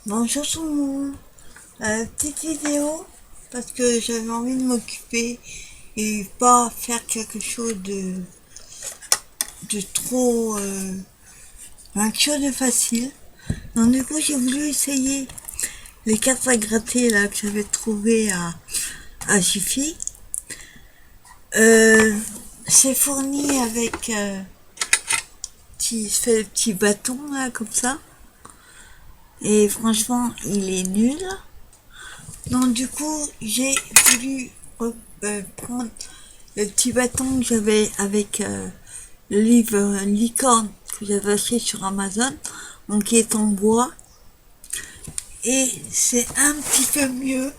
Bonjour tout le monde. Petite vidéo parce que j'avais envie de m'occuper et pas faire quelque chose de trop quelque chose de facile. Donc du coup j'ai voulu essayer les cartes à gratter là que j'avais trouvées à Jiffy. C'est fourni avec fait le petit bâton là comme ça. Et franchement il est nul. Donc du coup, j'ai voulu prendre le petit bâton que j'avais avec le livre Licorne que j'avais acheté sur Amazon, donc qui est en bois. Et c'est un petit peu mieux,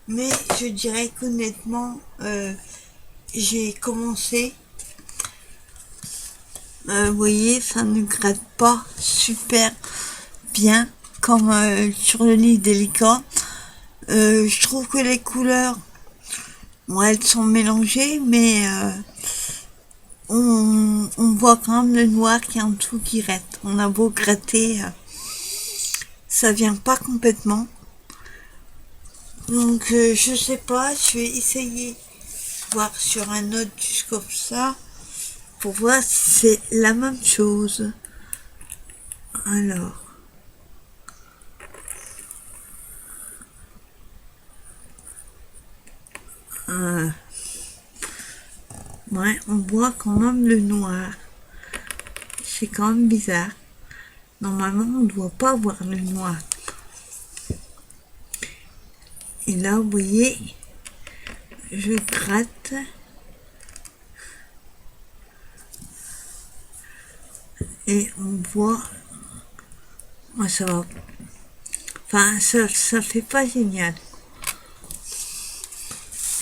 mais je dirais qu'honnêtement, j'ai commencé. Vous voyez, ça ne gratte pas super bien comme sur le livre des licornes. Je trouve que les couleurs, bon, elles sont mélangées, mais on voit quand même le noir qui est en dessous qui reste. On a beau gratter, ça vient pas complètement. Donc je sais pas, je vais essayer de voir sur un autre juste comme ça pour voir si c'est la même chose. Alors. Ouais, on voit quand même le noir. C'est quand même bizarre. Normalement, on ne doit pas voir le noir. Et là, vous voyez, je gratte. Et on voit. Moi, ça va. Enfin, ça fait pas génial.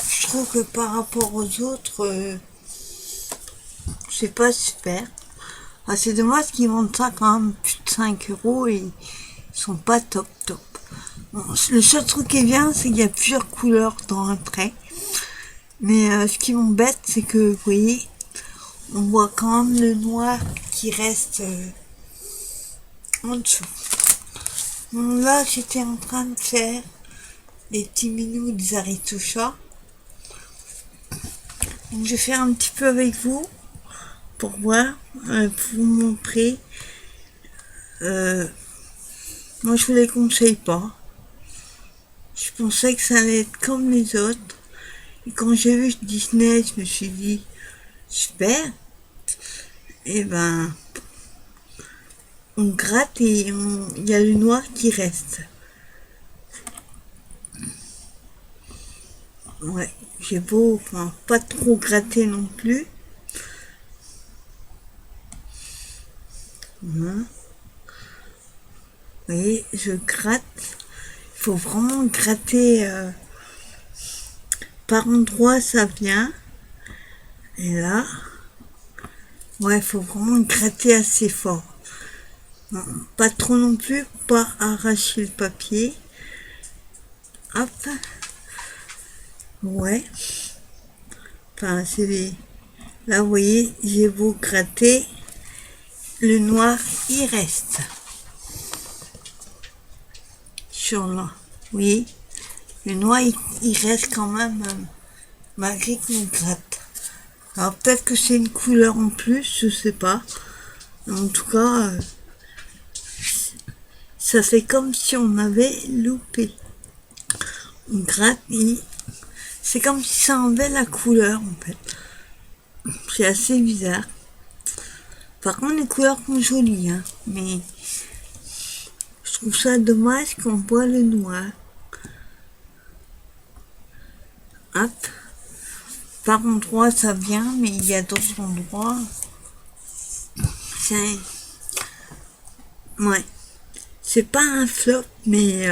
Je trouve que par rapport aux autres, c'est pas super. Ah, c'est dommage qu'ils vendent ça quand même plus de 5 euros et ils sont pas top top. Bon, le seul truc qui est bien, c'est qu'il y a plusieurs couleurs dans un trait. Mais ce qui m'embête, c'est que, vous voyez, on voit quand même le noir qui reste en dessous. Donc là, j'étais en train de faire les petits minous des Aritoucha. Donc je vais faire un petit peu avec vous pour voir, pour vous montrer. Moi, je vous les conseille pas. Je pensais que ça allait être comme les autres. Et quand j'ai vu Disney, je me suis dit, super. Et ben, on gratte et il y a le noir qui reste. Ouais, j'ai beau, enfin, pas trop gratter non plus. Vous voyez, je gratte. Il faut vraiment gratter par endroit, ça vient. Et là, ouais, il faut vraiment gratter assez fort. Non, pas trop non plus, pas arracher le papier. Hop. Ouais. Enfin, c'est les... Là, vous voyez, j'ai beau gratter, le noir, il reste. Sur là. Oui. Le noir, il reste quand même, malgré qu'on gratte. Alors, peut-être que c'est une couleur en plus, je sais pas. En tout cas, ça fait comme si on avait loupé. On gratte et c'est comme si ça enlevait la couleur, en fait. C'est assez bizarre. Par contre, les couleurs sont jolies, hein, mais je trouve ça dommage qu'on voit le noir. Hop. Par endroit, ça vient, mais il y a d'autres endroits. C'est... Ouais. C'est pas un flop, mais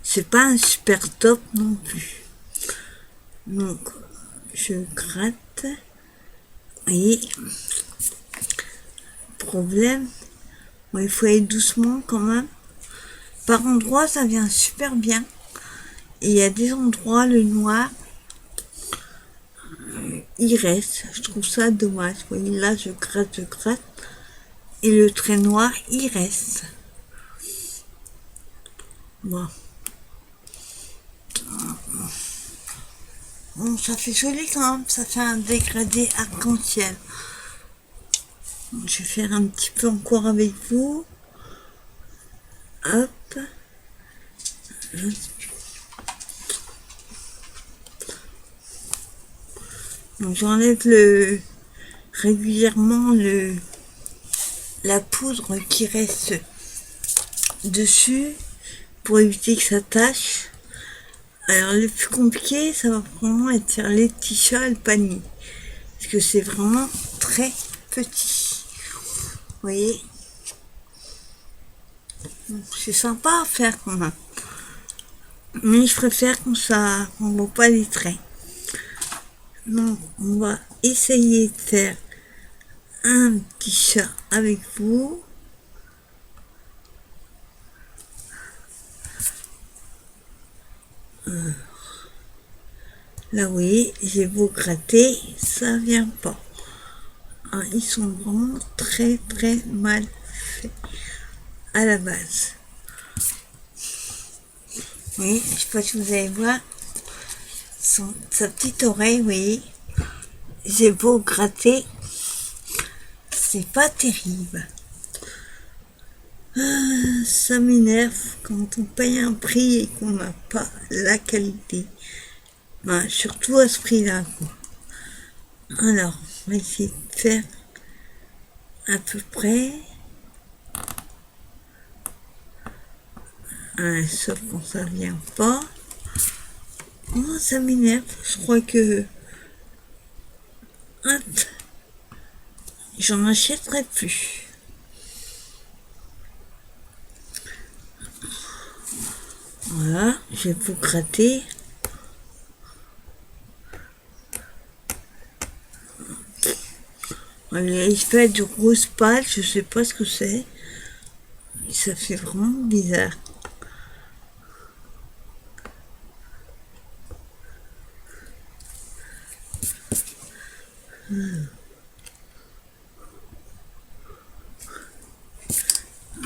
c'est pas un super top non plus. Donc, je gratte. Et problème, bon, il faut aller doucement quand même. Par endroits, ça vient super bien. Et il y a des endroits, le noir, il reste. Je trouve ça dommage. Vous voyez, là, je gratte. Et le trait noir, il reste. Bon. Bon, ça fait joli quand même, ça fait un dégradé arc-en-ciel. Je vais faire un petit peu encore avec vous. Hop. Donc j'enlève régulièrement la poudre qui reste dessus pour éviter que ça tâche. Alors le plus compliqué, ça va vraiment être faire les petits chats et le panier. Parce que c'est vraiment très petit. Vous voyez, c'est sympa à faire quand même. Mais je préfère comme ça, on ne voit pas les traits. Donc on va essayer de faire un petit chat avec vous. Là, oui, j'ai beau gratter, ça vient pas. Ah, ils sont vraiment très mal faits à la base. Oui, je sais pas si vous allez voir sa petite oreille, vous voyez. J'ai beau gratter, c'est pas terrible. Ah, ça m'énerve quand on paye un prix et qu'on n'a pas la qualité. Ben, surtout à ce prix-là, quoi. Alors, on va essayer de faire à peu près. Sauf quand ça vient pas. Oh, ça m'énerve. Je crois que j'en achèterai plus. Voilà, je vais vous gratter. Il espèce de grosse pâte, je sais pas ce que c'est. Ça fait vraiment bizarre.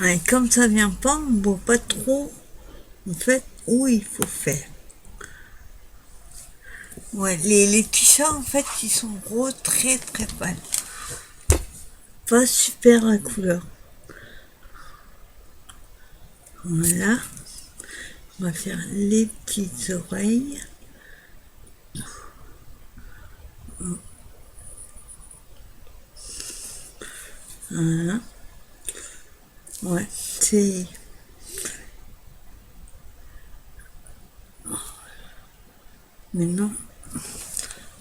Et comme ça vient pas, on voit pas trop en fait où il faut faire. Ouais, les petits chats en fait ils sont gros, très pâles. Pas super la couleur. Voilà. On va faire les petites oreilles. Voilà. Ouais, c'est... Maintenant,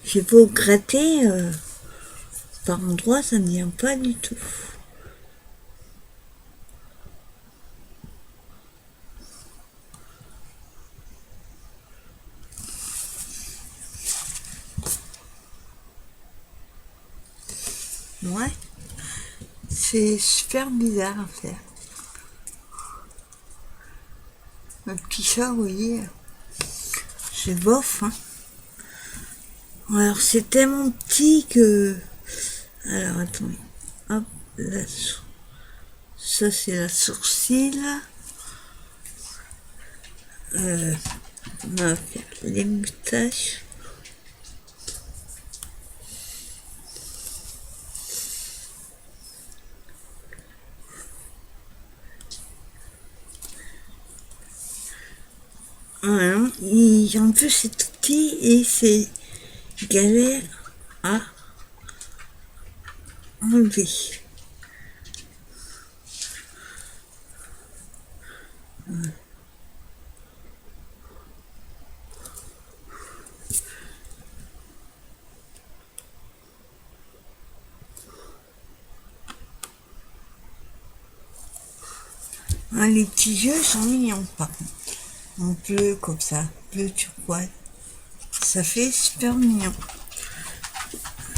j'ai beau gratter, par endroit, ça ne vient pas du tout. Ouais, c'est super bizarre à faire. Le petit chat, vous voyez, c'est bof, hein. Alors, c'est tellement petit que... Alors, attendez. Hop, là, ça, c'est la sourcil. On va faire les moustaches. Voilà. En plus, c'est tout petit et c'est galère à enlever. Ah, les petits yeux sont mignons, par contre. En bleu, comme ça, bleu turquoise. Ça fait super mignon.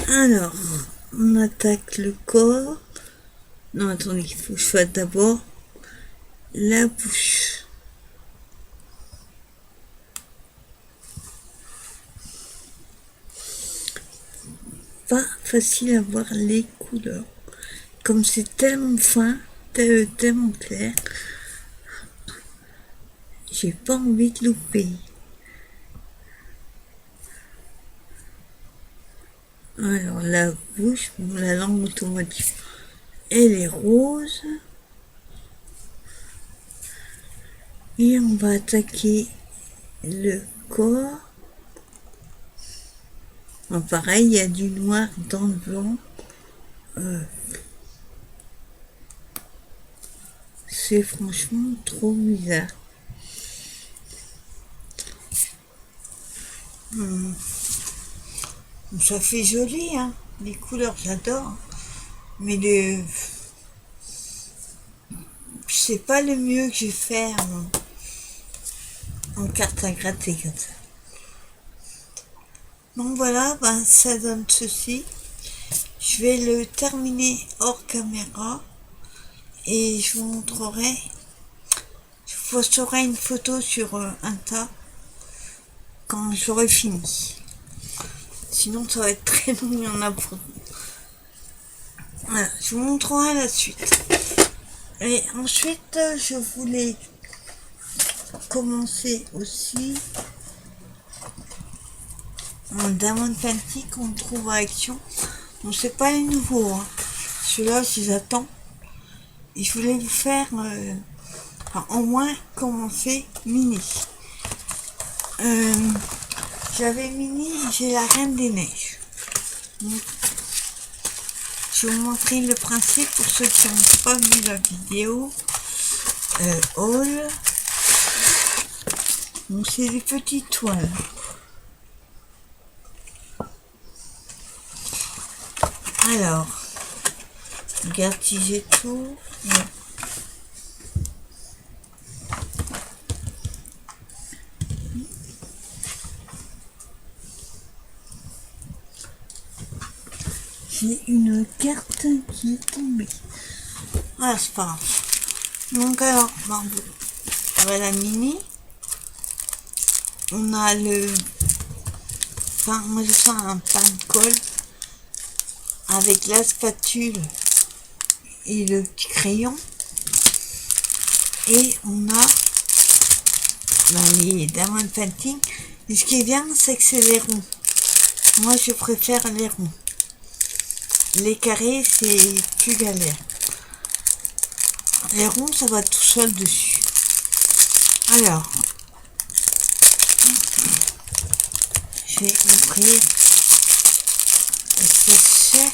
Alors, on attaque le corps. Non, attendez, il faut que je fasse d'abord la bouche. Pas facile à voir les couleurs. Comme c'est tellement fin, tellement clair, j'ai pas envie de louper. Alors la bouche, la langue automatique, elle est rose. Et on va attaquer le corps. Bon, pareil, il y a du noir dans le blanc. C'est franchement trop bizarre. Ça fait joli, hein. Les couleurs, j'adore. Mais c'est pas le mieux que je fais en carte à gratter comme ça. Donc voilà, ça donne ceci. Je vais le terminer hors caméra et je vous montrerai. Je posterai une photo sur Insta quand j'aurai fini. Sinon ça va être très long, il y en a pour... Voilà, je vous montrerai la suite. Et ensuite, je voulais commencer aussi un Diamond Painting qu'on trouve à Action. Bon, c'est pas les nouveaux, hein. Ceux-là, je les attends. Et je voulais vous faire, au moins, commencer mini. J'avais mini, j'ai la Reine des Neiges. Donc, je vais vous montrer le principe pour ceux qui n'ont pas vu la vidéo. Haul. Donc, c'est des petites toiles. Alors, regarde si j'ai tout. Ouais. J'ai une carte qui est tombée. Ah, c'est pas grave. Donc alors, on a la mini. On a le... Enfin, moi je sens un pain de colle avec la spatule et le petit crayon. Et on a les Diamond Painting. Et ce qui est bien, c'est que c'est les ronds. Moi, je préfère les ronds. Les carrés, c'est plus galère. Les ronds, ça va tout seul dessus. Alors, je vais ouvrir le sachet.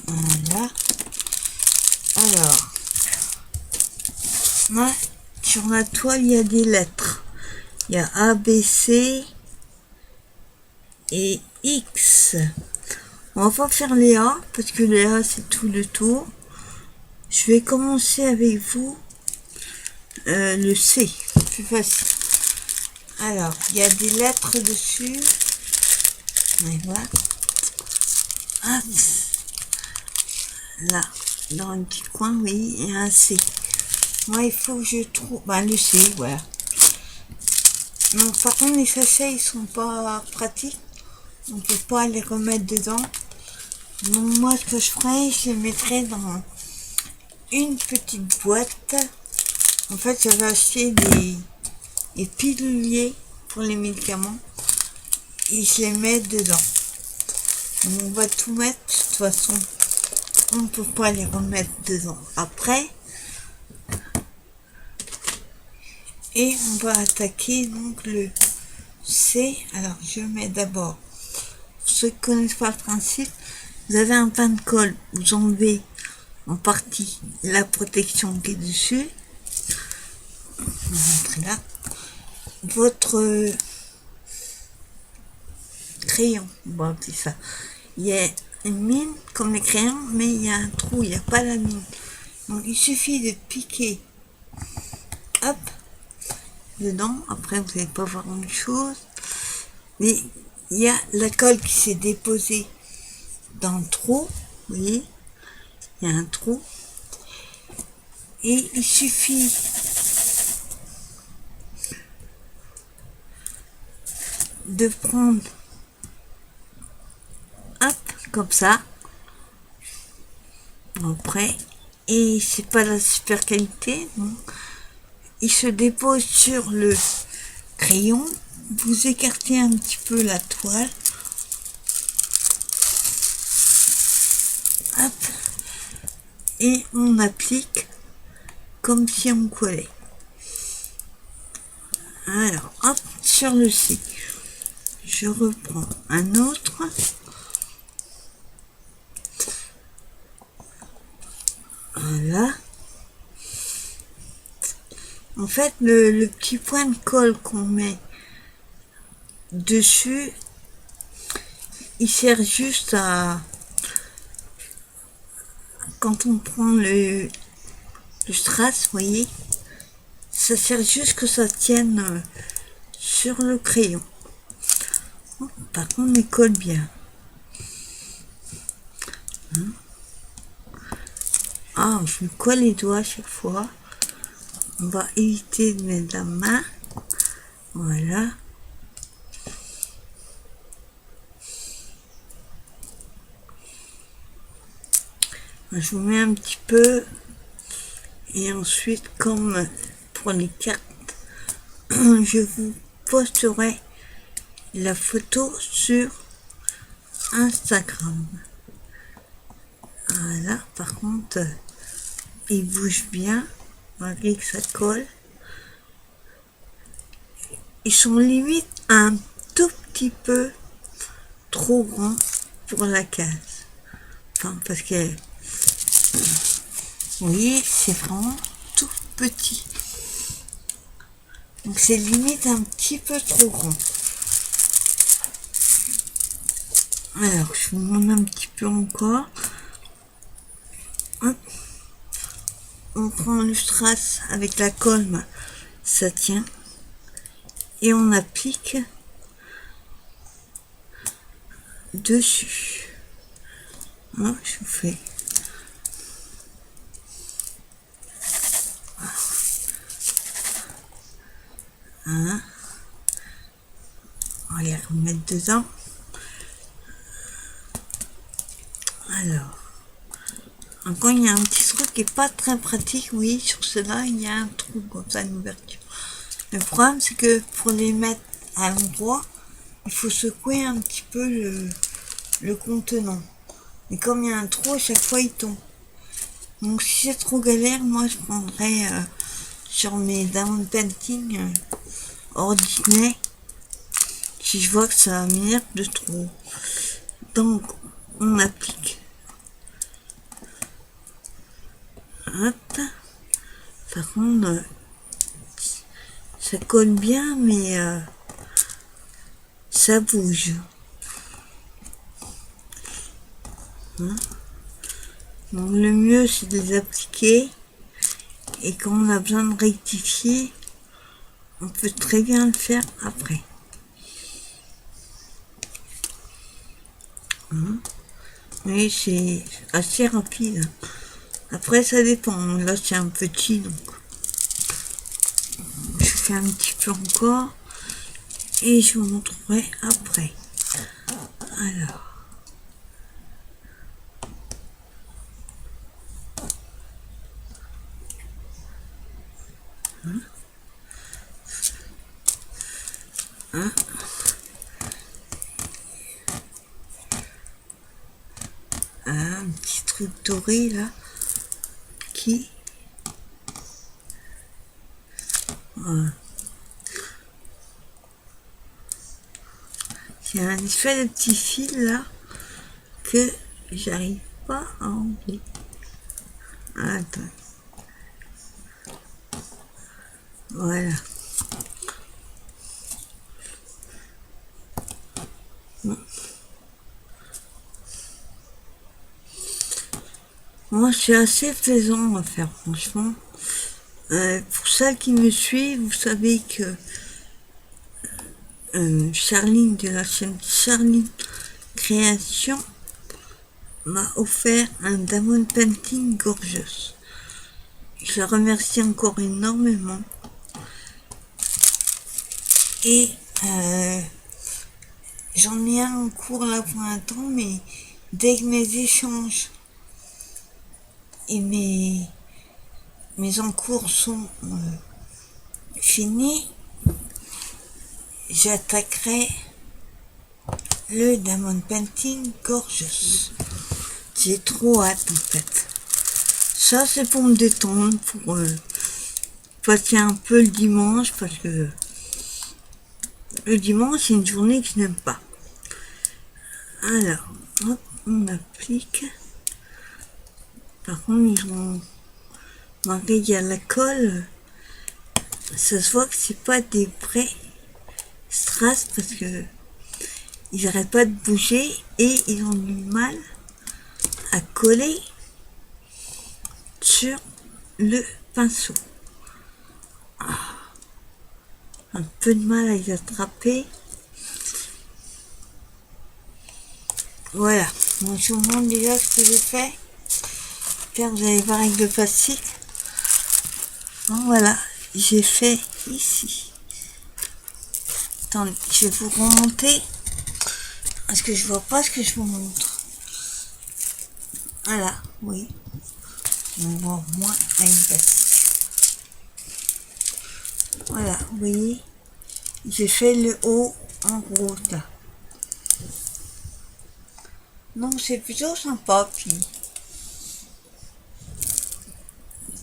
Voilà. Alors, moi, sur la toile, il y a des lettres. Il y a A, B, C et X. On va pas faire les A, parce que les A, c'est tout le tour. Je vais commencer avec vous le C, plus facile. Alors, il y a des lettres dessus. Et voilà. Hop. Là, dans un petit coin, oui, il y a un C. Moi, il faut que je trouve... le C, voilà. Donc, par contre, les sachets, ils sont pas pratiques. On peut pas les remettre dedans. Donc, moi, ce que je ferais, je les mettrais dans une petite boîte. En fait, j'avais acheté des piluliers pour les médicaments. Et je les mets dedans. Donc, on va tout mettre. De toute façon, on ne peut pas les remettre dedans après. Et on va attaquer donc le C. Alors, je mets d'abord, pour ceux qui ne connaissent pas le principe, vous avez un pain de colle, vous enlevez en partie la protection qui est dessus. Je vais vous montrer là. Votre crayon, on va appeler ça. Il y a une mine comme les crayons, mais il y a un trou, il n'y a pas la mine. Donc, il suffit de piquer, hop, dedans. Après, vous n'allez pas voir une chose, mais il y a la colle qui s'est déposée dans le trou. Vous voyez, il y a un trou et il suffit de prendre comme ça. Après, et c'est pas la super qualité, donc il se dépose sur le crayon. Vous écartez un petit peu la toile. Hop. Et on applique comme si on collait. Alors, hop, sur le C. Je reprends un autre. Voilà. En fait, le petit point de colle qu'on met dessus, il sert juste à... Quand on prend le strass, vous voyez, ça sert juste que ça tienne sur le crayon. Par contre, il colle bien. Ah, je me colle les doigts à chaque fois. On va éviter de mettre la main. Voilà. Je vous mets un petit peu. Et ensuite, comme pour les cartes, je vous posterai la photo sur Instagram. Voilà, par contre, il bouge bien, malgré que ça colle. Ils sont limite un tout petit peu trop grands pour la case. Enfin, parce que, vous voyez, c'est vraiment tout petit. Donc c'est limite un petit peu trop grand. Alors, je vous montre un petit peu encore. Hop. On prend le strass avec la colle, ça tient. Et on applique dessus. Moi, je vous fais. Hein. On va les remettre dedans. Alors, encore il y a un petit truc qui est pas très pratique. Oui, sur cela il y a un trou comme ça, une ouverture. Le problème c'est que pour les mettre à l'endroit, il faut secouer un petit peu le contenant. Et comme il y a un trou, à chaque fois il tombe. Donc si c'est trop galère, moi je prendrais sur mes diamond painting ordinaires, si je vois que ça m'énerve de trop. Donc on applique. Hop. Par contre, ça colle bien, mais ça bouge. Hein. Donc le mieux c'est de les appliquer, et quand on a besoin de rectifier, on peut très bien le faire après. Hein. Oui, c'est assez rapide. Après ça dépend, là c'est un petit, donc je fais un petit peu encore et je vous montrerai après. Alors, hein. Un petit truc doré là qui voilà. Il y a un effet de petit fil là que j'arrive pas à enlever. Attends. Voilà. Bon. Moi, c'est assez plaisant à faire, franchement. Pour celles qui me suivent, vous savez que Charline de la chaîne Charline Création m'a offert un diamond painting gorgeous. Je la remercie encore énormément. Et j'en ai un en cours là pour un temps, mais dès que mes échanges et mes encours sont finis, j'attaquerai le Diamond Painting Gorgeous. J'ai trop hâte en fait. Ça c'est pour me détendre, pour passer un peu le dimanche, parce que le dimanche c'est une journée que je n'aime pas. Alors, hop, on applique. Par contre, ils ont marqué qu'il y a la colle. Ça se voit que c'est pas des vrais strass parce que ils n'arrêtent pas de bouger et ils ont du mal à coller sur le pinceau. Un peu de mal à les attraper. Voilà, donc je vous montre déjà ce que je fais. J'espère que vous allez voir avec le plastique. Donc voilà, j'ai fait ici. Attendez, je vais vous remonter parce que je vois pas ce que je vous montre. Voilà, oui. On voit moins avec le plastique. Voilà, vous voyez, j'ai fait le haut en rose là. Donc c'est plutôt sympa, puis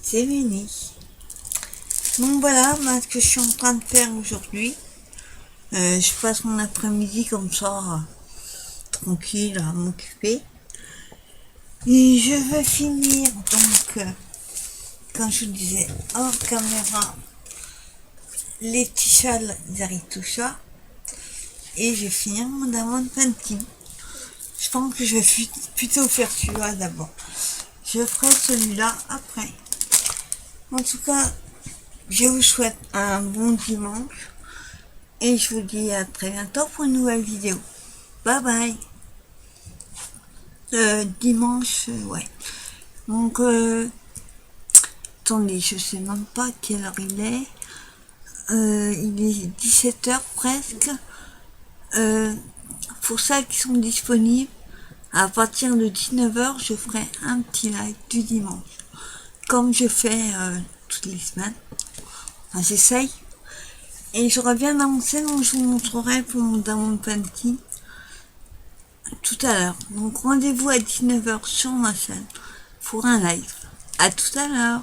c'est mini. Donc voilà ce que je suis en train de faire aujourd'hui. Je passe mon après-midi comme ça, tranquille, à m'occuper. Et je vais finir, donc, comme je vous disais, hors caméra, les petits châles, ils arrivent tout ça. Et je vais finir mon Diamond Painting. Je pense que je vais plutôt faire celui-là d'abord. Je ferai celui-là après. En tout cas, je vous souhaite un bon dimanche. Et je vous dis à très bientôt pour une nouvelle vidéo. Bye bye. Dimanche, ouais. Donc, attendez, je sais même pas quelle heure il est. Il est 17h presque. Pour celles qui sont disponibles, à partir de 19h, je ferai un petit live du dimanche. Comme je fais toutes les semaines. Enfin, j'essaye. Et j'aurai bien avancé, donc je vous montrerai pour mon Diamond Painting tout à l'heure. Donc rendez-vous à 19h sur ma chaîne pour un live. À tout à l'heure.